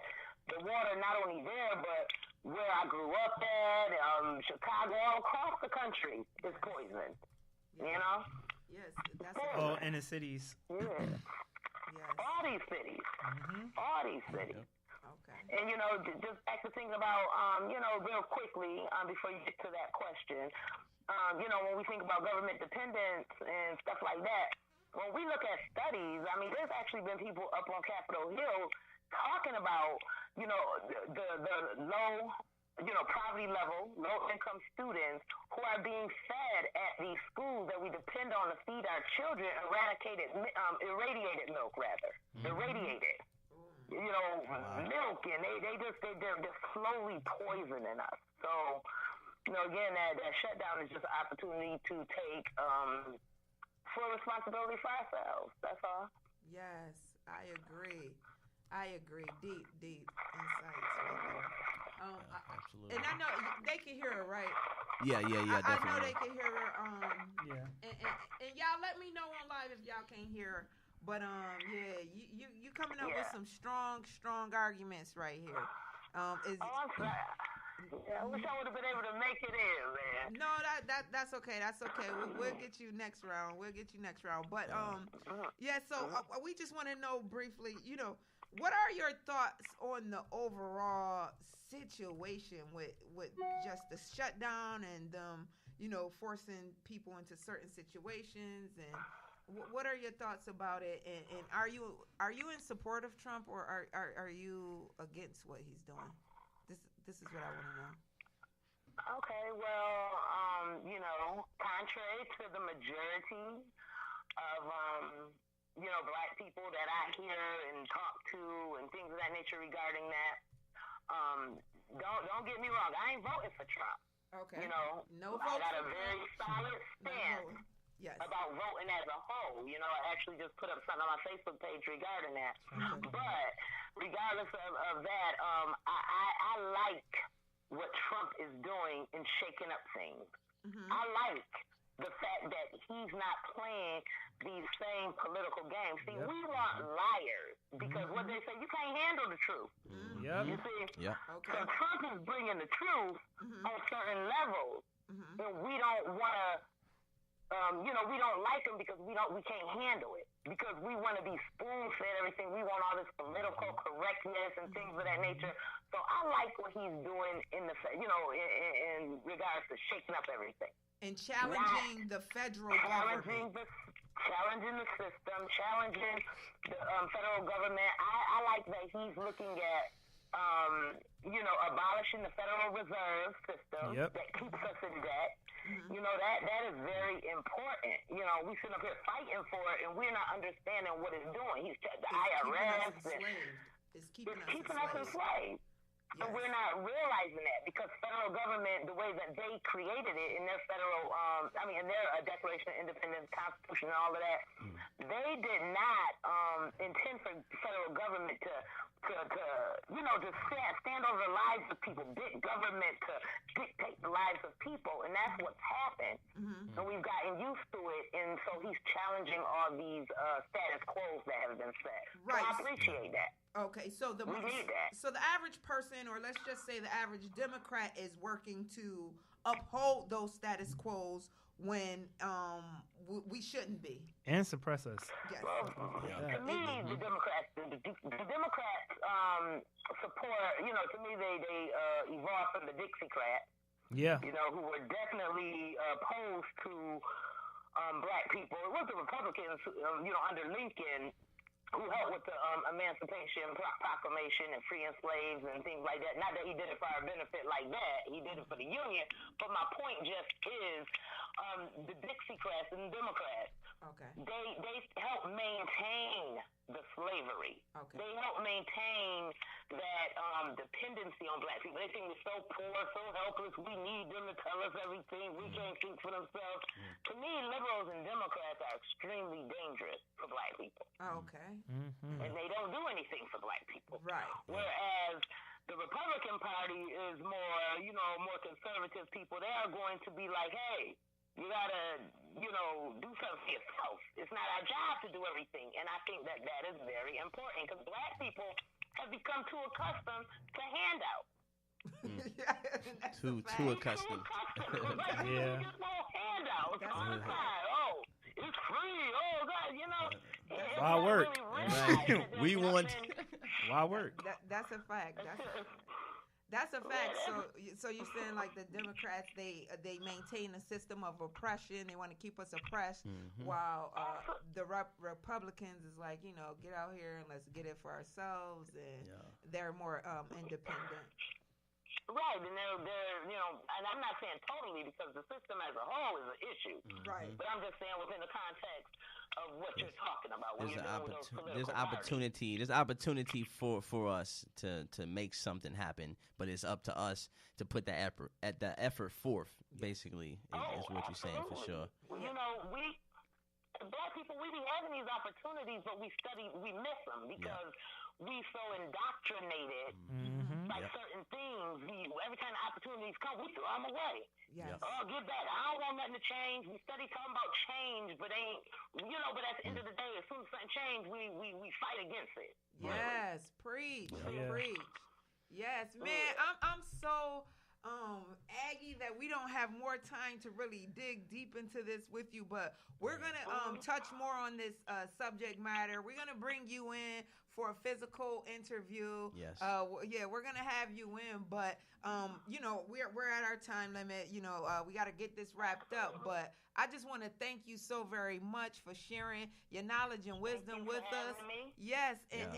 the water not only there, but where I grew up at, Chicago, all across the country is poison. You know? Yes, that's in the cities. Yeah. Yes. All these cities. All these cities. Okay. And, you know, just back to thinking about, you know, real quickly, before you get to that question, you know, when we think about government dependence and stuff like that, when we look at studies, I mean, there's actually been people up on Capitol Hill talking about, you know, the low, you know, poverty level, low-income students who are being fed at these schools that we depend on to feed our children irradiated milk, rather. Irradiated. You know, milk, and they're slowly poisoning us. So, you know, again, that shutdown is just an opportunity to take full responsibility for ourselves. That's all. Yes, I agree. Deep insights right there. Absolutely. And I know they can hear her, right? Yeah, definitely. I know they can hear her. And y'all let me know on live if y'all can't hear her. But you coming up with some strong arguments right here. I'm sorry. I wish I would have been able to make it in, man. No, that's okay. That's okay. We'll get you next round. But so we just want to know briefly, you know, what are your thoughts on the overall situation with just the shutdown and you know, forcing people into certain situations, and what are your thoughts about it? And are you in support of Trump, or are you against what he's doing? This is what I want to know. Okay, well, you know, contrary to the majority of, you know, black people that I hear and talk to and things of that nature regarding that, don't get me wrong, I ain't voting for Trump. Okay. You know, no I vote got a for very solid stance about voting as a whole. You know, I actually just put up something on my Facebook page regarding that. But regardless of that, I like what Trump is doing in shaking up things. I like the fact that he's not playing these same political games. See, we want liars because what they say, you can't handle the truth. You see? Okay. So Trump is bringing the truth on certain levels, and we don't want to. You know, we don't like him because we can't handle it, because we want to be spoon-fed everything. We want all this political correctness and things of that nature. So I like what he's doing in regards to shaking up everything. And challenging the federal government. Challenging the system, challenging the federal government. I like that he's looking at, you know, abolishing the Federal Reserve System that keeps us in debt. You know, that is very important. You know, we sit up here fighting for it, and we're not understanding what it's doing. The IRS is keeping us enslaved. And we're not realizing that, because federal government, the way that they created it in their federal, in their Declaration of Independence, Constitution, and all of that, they did not intend for federal government to stand over the lives of people, big government to dictate the lives of people, and that's what's happened. And we've gotten used to it, and so he's challenging all these status quos that have been set. Right. So I appreciate that. Okay, so the average person, or let's just say the average Democrat, is working to uphold those status quos when we shouldn't be, and suppress us. Yes. Well, to me, the Democrats support. You know, to me, they evolved from the Dixiecrats. Yeah. You know, who were definitely opposed to black people. It was the Republicans, you know, under Lincoln, who helped with the Emancipation Proclamation and freeing slaves and things like that. Not that he did it for our benefit like that. He did it for the Union. But my point just is the Dixiecrats and the Democrats. Okay. They help maintain the slavery. Okay. They help maintain that dependency on black people. They think we're so poor, so helpless. We need them to tell us everything. We can't think for themselves. To me, liberals and Democrats are extremely dangerous for black people. Okay. Mm-hmm. And they don't do anything for black people. Right. Whereas the Republican Party is more conservative people. They are going to be like, hey, you gotta, do something for yourself. It's not our job to do everything. And I think that is very important because black people have become too accustomed to handouts. Too accustomed. Yeah. Just no handouts all the time. Oh, it's free. Oh, God, Why work? Right. We want. Why work? That's a fact. That's a fact. So you're saying like the Democrats, they maintain a system of oppression. They want to keep us oppressed, while the Republicans is like, get out here and let's get it for ourselves, and they're more independent. Right, and they're and I'm not saying totally because the system as a whole is an issue. Right. But I'm just saying within the context of what you're talking about. When There's opportunity for us to make something happen, but it's up to us to put the effort forth. Basically, is what you're saying for sure. We black people, we be having these opportunities, but we miss them because we so indoctrinated by certain things. Every time the opportunities come, we throw them away. Yes. Oh, get back. I don't want nothing to change. We study talking about change, but but at the end of the day, as soon as something changes, we fight against it. Yes, preach. Yes, man, I'm so Aggie that we don't have more time to really dig deep into this with you, but we're gonna touch more on this subject matter. We're gonna bring you in for a physical interview. Yes. We're gonna have you in, but we're at our time limit. We got to get this wrapped up, but I just want to thank you so very much for sharing your knowledge and wisdom with us. Yes, and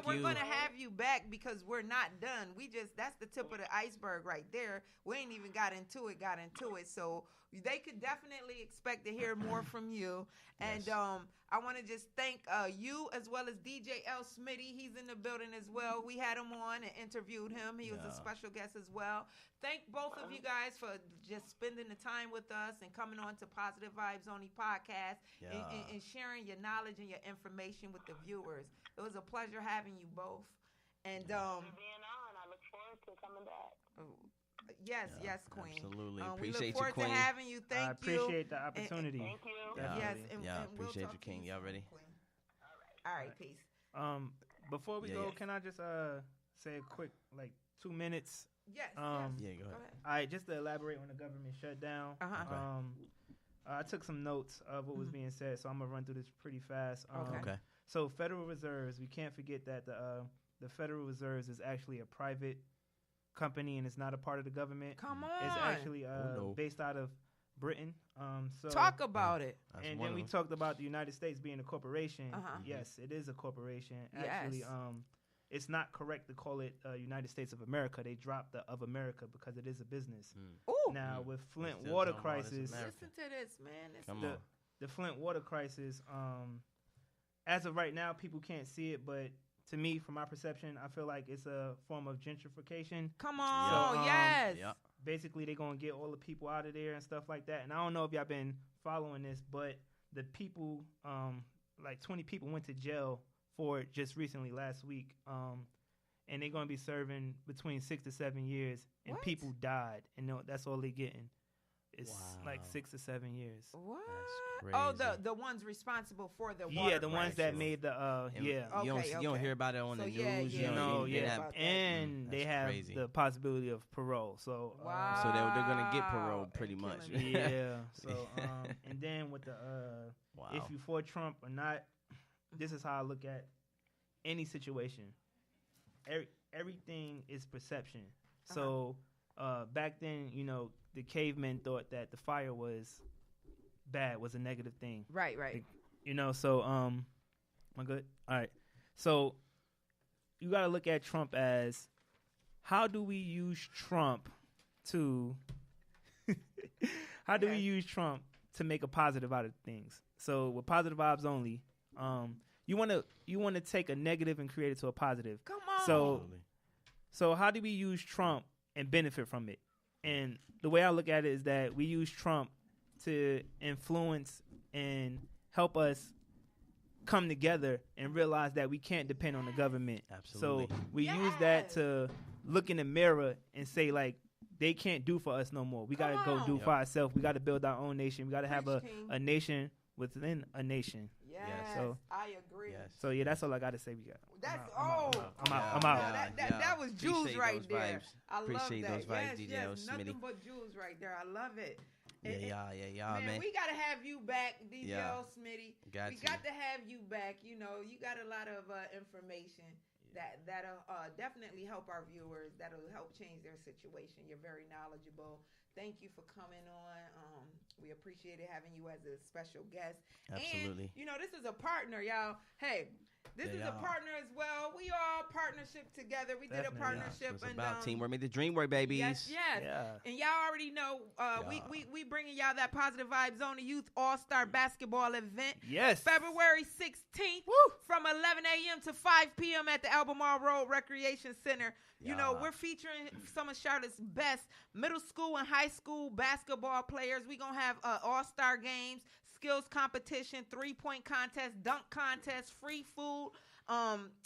we're going to have you back because we're not done. That's the tip of the iceberg right there. We ain't even got into it. So they could definitely expect to hear more from you. And I want to just thank you as well as DJ L. Smitty. He's in the building as well. We had him on and interviewed him. He was a special guest as well. Thank both of you guys for just spending the time with us and coming on to Positive Vibes Only podcast and sharing your knowledge and your information with the viewers. It was a pleasure having you both. And being on, I look forward to coming back. Yes, Queen. Absolutely. We Appreciate look forward you, Queen. to having you. Thank you. I appreciate the opportunity. Thank you. Yes, and we'll appreciate talk you, King. to Y'all ready? soon, Queen. All right, peace. Before we go, can I just say a quick 2 minutes? Yes. Go ahead. All right, just to elaborate on the government shutdown. I took some notes of what was being said, so I'm gonna run through this pretty fast. Okay. So Federal Reserves, we can't forget that the Federal Reserves is actually a private company and it's not a part of the government. Come on. It's actually based out of Britain. So talk about it. And then we talked about the United States being a corporation. Yes, it is a corporation. Actually, it's not correct to call it United States of America. They dropped the of America because it is a business. Ooh. Now with Flint water crisis, Listen to this, man. the Flint water crisis. As of right now, people can't see it, but to me, from my perception, I feel like it's a form of gentrification. Come on, So, yes. Basically, they're going to get all the people out of there and stuff like that. And I don't know if y'all been following this, but the people, 20 people went to jail for it just recently last week. And they're going to be serving between 6 to 7 years. And What? people died. And that's all they're getting. It's like 6 to 7 years. What? That's Oh, crazy. the ones responsible for the water Yeah, the ones that crisis. made the, You don't hear about it on the So, news. yeah, you yeah, know, yeah. they have- About that. And they That's have crazy. the possibility of parole. So, Wow. So they're gonna get parole pretty And much. killing me. yeah. So, and then with the Wow. if you for Trump or not, this is how I look at any situation. Everything is perception. So back then, the cavemen thought that the fire was bad, was a negative thing. Right. So Am I good? All right. So you got to look at Trump as, how do we use Trump to how do we use Trump to make a positive out of things? So with positive vibes only, you want to take a negative and create it to a positive. Come on. So how do we use Trump and benefit from it? And the way I look at it is that we use Trump to influence and help us come together and realize that we can't depend on the government. Absolutely. So we use that to look in the mirror and say, like, they can't do for us no more. We got to go do for ourselves. We got to build our own nation. We got to have a nation within a nation. Yes, So I agree. Yes. So yeah, that's all I got to say. We got. That's I'm out. No, that was jewels Appreciate right those there. vibes. I love Appreciate that. those vibes, yes, DJ yes, Smitty. nothing but jewels right there. I love it. Yeah, man. We gotta have you back, DJ Yeah. Smitty. Got we to. got to have you back. You know, you got a lot of information that'll definitely help our viewers. That'll help change their situation. You're very knowledgeable. Thank you for coming on. We appreciated having you as a special guest. Absolutely. And, you know, this is a partner, y'all. Hey, this is a partner as well. We all partnership together. We did a Definitely. partnership. It's and about teamwork, make the dream work, babies. Yes. Yeah. And y'all already know we bringing y'all that Positive Vibes Zone Youth All-Star Basketball event. Yes. February 16th from 11 a.m. to 5 p.m. at the Albemarle Road Recreation Center. You know, we're featuring some of Charlotte's best middle school and high school basketball players. We're going to have all-star games, skills competition, three-point contest, dunk contest, free food.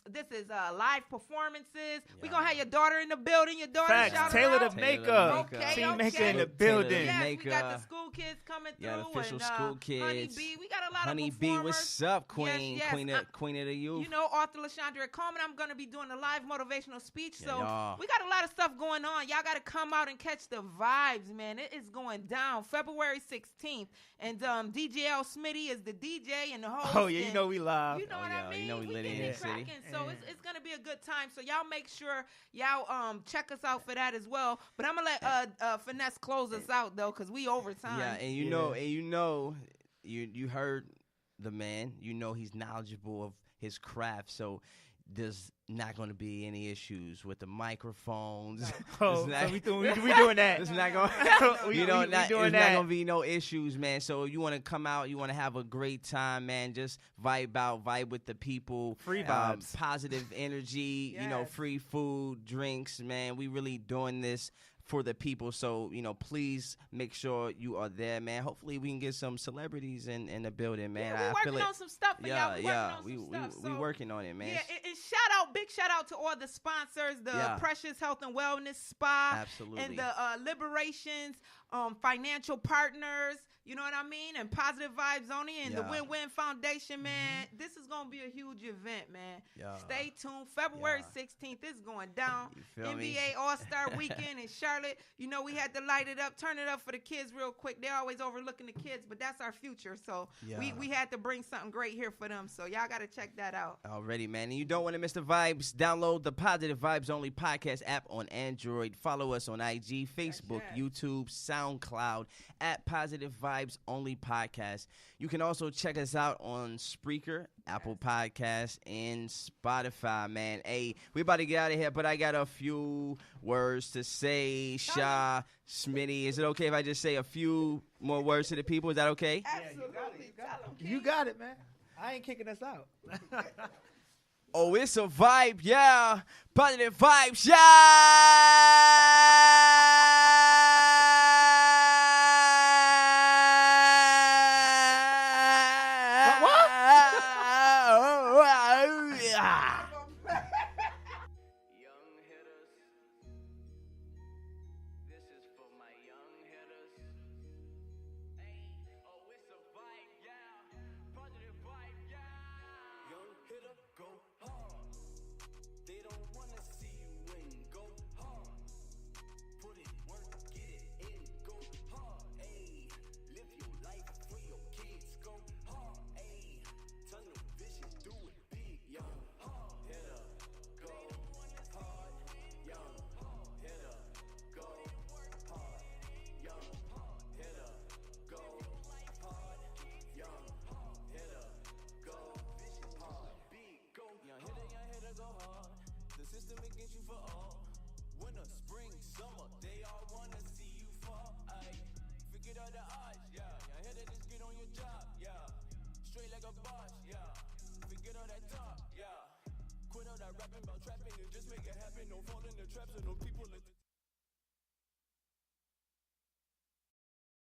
This is live performances. We're going to have your daughter in the building. Your daughter, Facts. shout her Taylor out. the makeup. Okay, Team okay. maker in the Taylor building. Yes, we Makeup. got the school kids coming through. Yeah, the official and, school kids. Honey B, we got a lot Honey of B, performers. what's up, Queen? Yes, Queen of the youth. You know, Arthur LaShondra Coleman, I'm going to be doing a live motivational speech. Yeah, So y'all. we got a lot of stuff going on. Y'all got to come out and catch the vibes, man. It is going down February 16th. And DJ L. Smitty is the DJ and the host. Oh yeah, you know we live. You know what I mean? You know we lit getting in it the city. cracking. So it's going to be a good time. So y'all make sure y'all check us out for that as well. But I'm going to let Finesse close us out, though, because we overtime. Yeah, and you heard the man. You know he's knowledgeable of his craft. So there's not going to be any issues with the microphones. Oh, There's not- so we doing that. There's not going. We You know, doing there's not that. gonna be no issues, man. So you want to come out, you want to have a great time, man. Just vibe with the people. Free vibes. Positive energy. You know, Yes. free food, drinks, man. We really doing this for the people. So, you know, please make sure you are there, man. Hopefully we can get some celebrities in the building, man. Yeah, I we're feel working it. on some stuff for y'all. We So, working on it, man. Yeah, and big shout out to all the sponsors, the Yeah. Precious Health and Wellness Spa, Absolutely. and the Liberations financial partners. You know what I mean? And Positive Vibes Only and the Yeah. Win-Win Foundation, man. This is gonna be a huge event, man. Yeah. Stay tuned. February Yeah. 16th is going down. You feel me? NBA All-Star Weekend in Charlotte. You know, we had to light it up, turn it up for the kids real quick. They're always overlooking the kids, but that's our future. So Yeah. we had to bring something great here for them. So y'all got to check that out. Already, man. And you don't want to miss the vibes. Download the Positive Vibes Only podcast app on Android. Follow us on IG, Facebook, yes. YouTube, SoundCloud at Positive Vibes Only Podcast. You can also check us out on Spreaker, Apple Podcasts, and Spotify, man. Hey, we about to get out of here, but I got a few words to say. Sha, Smitty, is it okay if I just say a few more words to the people? Is that okay? Absolutely. You got it, man. I ain't kicking us out. Oh, it's a vibe, yeah. Positive vibes, yeah. Young hitters. This is for my young hitters. Hey, oh, it's a vibe, yeah. Positive vibe, yeah. Young hitter, go hard. They don't wanna see you win. Go hard. Put it, work, get it of the odds, yeah. Young hitter, just get on your job, yeah. Straight like a boss, yeah. Forget all that talk, yeah. Quit all that rapping about trapping and just make it happen. Don't fall in the traps of no people that